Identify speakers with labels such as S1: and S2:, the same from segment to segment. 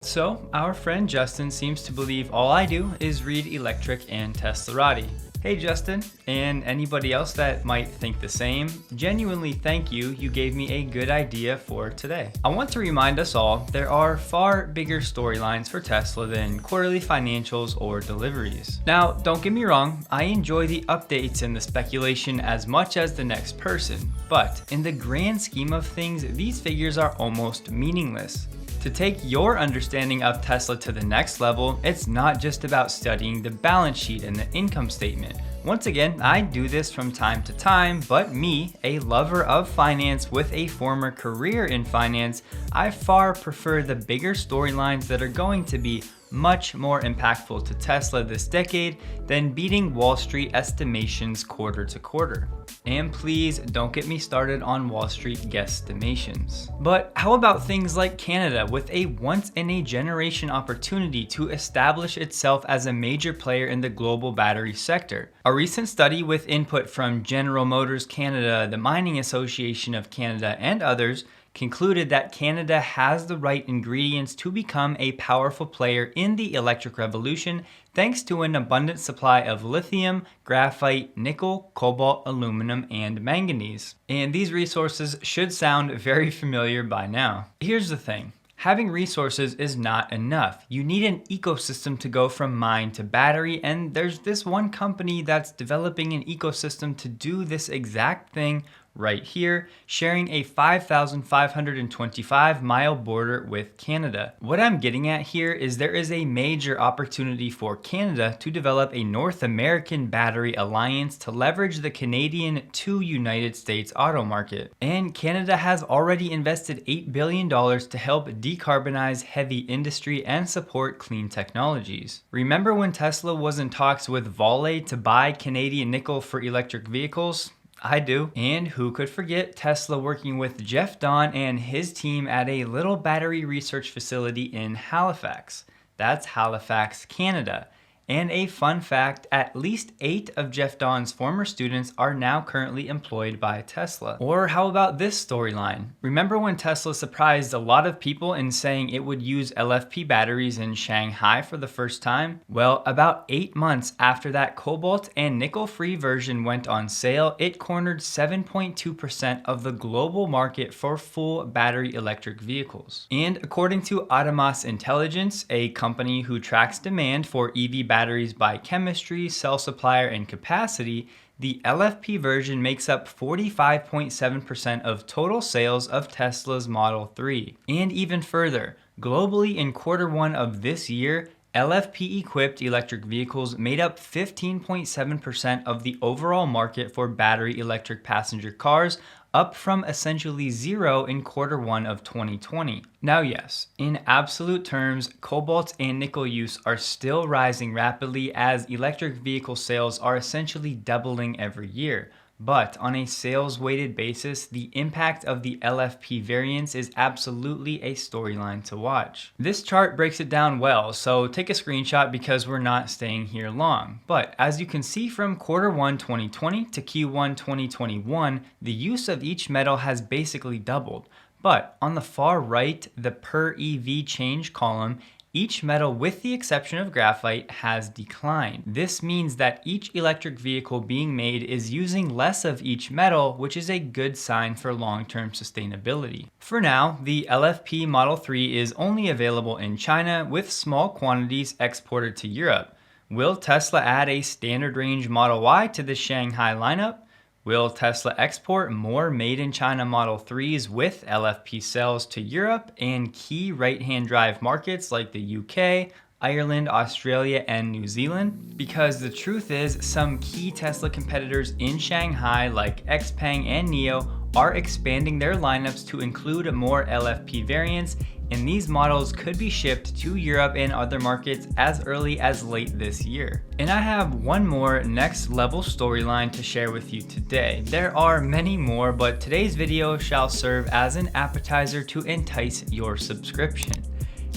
S1: So, our friend Justin seems to believe all I do is read Electric and Teslarati. Hey Justin, and anybody else that might think the same, genuinely thank you, you gave me a good idea for today. I want to remind us all, there are far bigger storylines for Tesla than quarterly financials or deliveries. Now, don't get me wrong, I enjoy the updates and the speculation as much as the next person, but in the grand scheme of things, these figures are almost meaningless. To take your understanding of Tesla to the next level, it's not just about studying the balance sheet and the income statement. Once again, I do this from time to time, but me, a lover of finance with a former career in finance, I far prefer the bigger storylines that are going to be much more impactful to Tesla this decade than beating Wall Street estimations quarter to quarter. And please don't get me started on Wall Street guesstimations. But how about things like Canada with a once-in-a-generation opportunity to establish itself as a major player in the global battery sector? A recent study with input from General Motors Canada, the Mining Association of Canada, and others concluded that Canada has the right ingredients to become a powerful player in the electric revolution thanks to an abundant supply of lithium, graphite, nickel, cobalt, aluminum, and manganese. And these resources should sound very familiar by now. Here's the thing. Having resources is not enough. You need an ecosystem to go from mine to battery, and there's this one company that's developing an ecosystem to do this exact thing right here, sharing a 5,525 mile border with Canada. What I'm getting at here is there is a major opportunity for Canada to develop a North American battery alliance to leverage the Canadian to United States auto market. And Canada has already invested $8 billion to help decarbonize heavy industry and support clean technologies. Remember when Tesla was in talks with Vale to buy Canadian nickel for electric vehicles? I do. And who could forget Tesla working with Jeff Dawn and his team at a little battery research facility in Halifax. That's Halifax, Canada. And a fun fact, at least 8 of Jeff Dawn's former students are now currently employed by Tesla. Or how about this storyline? Remember when Tesla surprised a lot of people in saying it would use LFP batteries in Shanghai for the first time? Well, about 8 months after that cobalt and nickel-free version went on sale, it cornered 7.2% of the global market for full battery electric vehicles. And according to Adamas Intelligence, a company who tracks demand for EV batteries by chemistry, cell supplier, and capacity, the LFP version makes up 45.7% of total sales of Tesla's Model 3. And even further, globally in Q1 of this year, LFP-equipped electric vehicles made up 15.7% of the overall market for battery electric passenger cars, up from essentially zero in Q1 of 2020. Now yes, in absolute terms, cobalt and nickel use are still rising rapidly as electric vehicle sales are essentially doubling every year. But on a sales-weighted basis, the impact of the LFP variants is absolutely a storyline to watch. This chart breaks it down well, so take a screenshot because we're not staying here long. But as you can see from Q1 2020 to Q1 2021, the use of each metal has basically doubled. But on the far right, the per EV change column, each metal, with the exception of graphite, has declined. This means that each electric vehicle being made is using less of each metal, which is a good sign for long-term sustainability. For now, the LFP Model 3 is only available in China with small quantities exported to Europe. Will Tesla add a standard range Model Y to the Shanghai lineup? Will Tesla export more made-in-China Model 3s with LFP cells to Europe and key right-hand drive markets like the UK, Ireland, Australia, and New Zealand? Because the truth is, some key Tesla competitors in Shanghai like XPeng and NIO are expanding their lineups to include more LFP variants, and these models could be shipped to Europe and other markets as early as late this year. And I have one more next level storyline to share with you today. There are many more, but today's video shall serve as an appetizer to entice your subscription.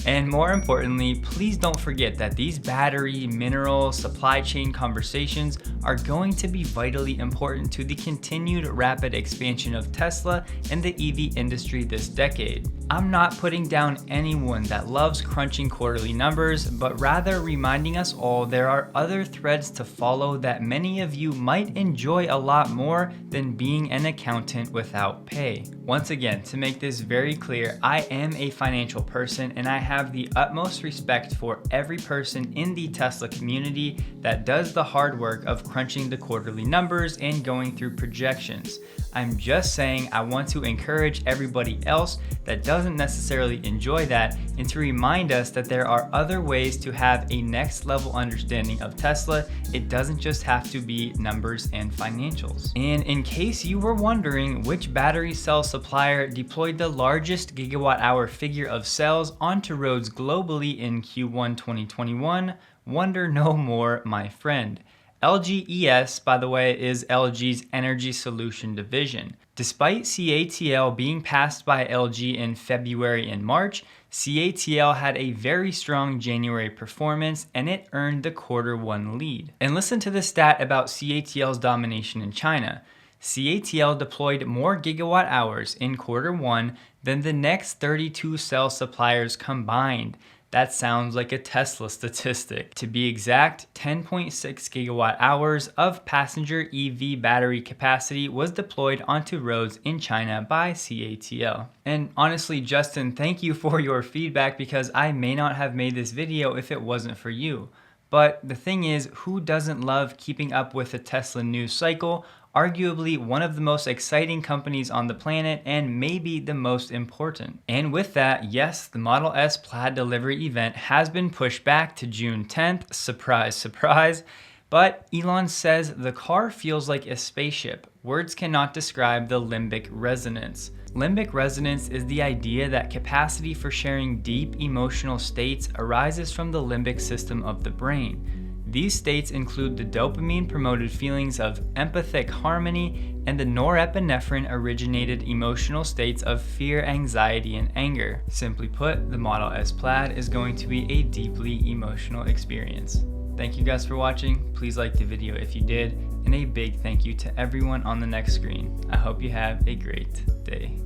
S1: And more importantly, please don't forget that these battery, mineral, supply chain conversations are going to be vitally important to the continued rapid expansion of Tesla and the EV industry this decade. I'm not putting down anyone that loves crunching quarterly numbers, but rather reminding us all there are other threads to follow that many of you might enjoy a lot more than being an accountant without pay. Once again, to make this very clear, I am a financial person and I have the utmost respect for every person in the Tesla community that does the hard work of crunching the quarterly numbers and going through projections. I'm just saying I want to encourage everybody else that doesn't necessarily enjoy that and to remind us that there are other ways to have a next level understanding of Tesla. It doesn't just have to be numbers and financials. And in case you were wondering which battery cell supplier deployed the largest gigawatt hour figure of cells onto roads globally in Q1 2021, wonder no more, my friend. LGES, by the way, is LG's Energy Solution Division. Despite CATL being passed by LG in February and March, CATL had a very strong January performance and it earned the Q1 lead. And listen to the stat about CATL's domination in China. CATL deployed more gigawatt hours in Q1 than the next 32 cell suppliers combined. That sounds like a Tesla statistic. To be exact, 10.6 gigawatt hours of passenger EV battery capacity was deployed onto roads in China by CATL. And honestly, Justin, thank you for your feedback because I may not have made this video if it wasn't for you. But the thing is, who doesn't love keeping up with the Tesla news cycle? Arguably one of the most exciting companies on the planet and maybe the most important. And with that, yes, the Model S Plaid delivery event has been pushed back to June 10th, surprise, surprise. But Elon says the car feels like a spaceship. Words cannot describe the limbic resonance. Limbic resonance is the idea that capacity for sharing deep emotional states arises from the limbic system of the brain. These states include the dopamine-promoted feelings of empathic harmony and the norepinephrine-originated emotional states of fear, anxiety, and anger. Simply put, the Model S Plaid is going to be a deeply emotional experience. Thank you guys for watching. Please like the video if you did, and a big thank you to everyone on the next screen. I hope you have a great day.